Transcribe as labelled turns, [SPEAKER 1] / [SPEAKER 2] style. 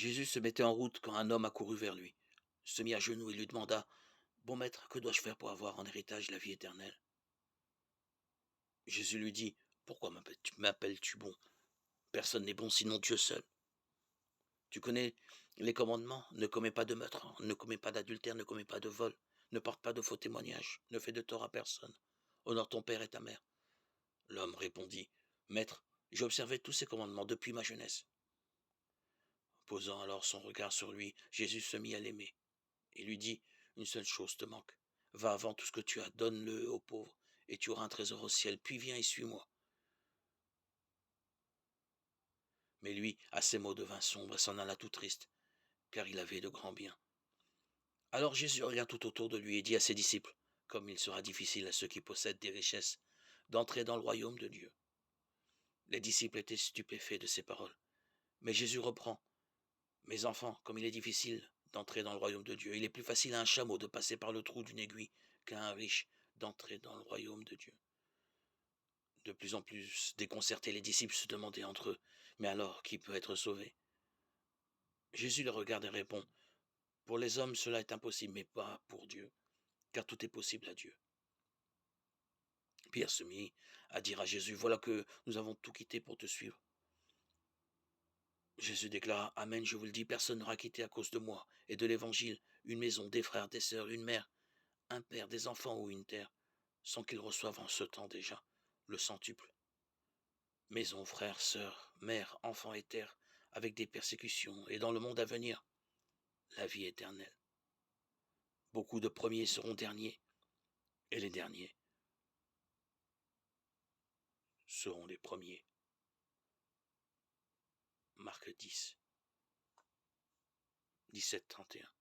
[SPEAKER 1] Jésus se mettait en route quand un homme accourut vers lui, se mit à genoux et lui demanda: Bon maître, que dois-je faire pour avoir en héritage la vie éternelle? Jésus lui dit: Pourquoi m'appelles-tu bon? Personne n'est bon sinon Dieu seul. Tu connais les commandements: ne commets pas de meurtre, ne commets pas d'adultère, ne commets pas de vol, ne porte pas de faux témoignages, ne fais de tort à personne, honore ton père et ta mère. L'homme répondit: Maître, j'ai observé tous ces commandements depuis ma jeunesse. Posant alors son regard sur lui, Jésus se mit à l'aimer et lui dit: Une seule chose te manque. Va, vends tout ce que tu as, donne-le aux pauvres, et tu auras un trésor au ciel, puis viens et suis-moi. Mais lui, à ces mots, devint sombre et s'en alla tout triste, car il avait de grands biens. Alors Jésus regarda tout autour de lui et dit à ses disciples: Comme il sera difficile à ceux qui possèdent des richesses d'entrer dans le royaume de Dieu. Les disciples étaient stupéfaits de ces paroles. Mais Jésus reprend: Mes enfants, comme il est difficile d'entrer dans le royaume de Dieu, il est plus facile à un chameau de passer par le trou d'une aiguille qu'à un riche d'entrer dans le royaume de Dieu. De plus en plus déconcertés, les disciples se demandaient entre eux: Mais alors, qui peut être sauvé? Jésus les regarde et répond: Pour les hommes, cela est impossible, mais pas pour Dieu, car tout est possible à Dieu. Pierre se mit à dire à Jésus: Voilà que nous avons tout quitté pour te suivre. Jésus déclara: Amen, je vous le dis, personne n'aura quitté à cause de moi et de l'évangile une maison, des frères, des sœurs, une mère, un père, des enfants ou une terre, sans qu'ils reçoivent en ce temps déjà le centuple. Maison, frères, sœurs, mère, enfants et terre, avec des persécutions, et dans le monde à venir, la vie éternelle. Beaucoup de premiers seront derniers, et les derniers seront les premiers. Marc 10, 17, 31.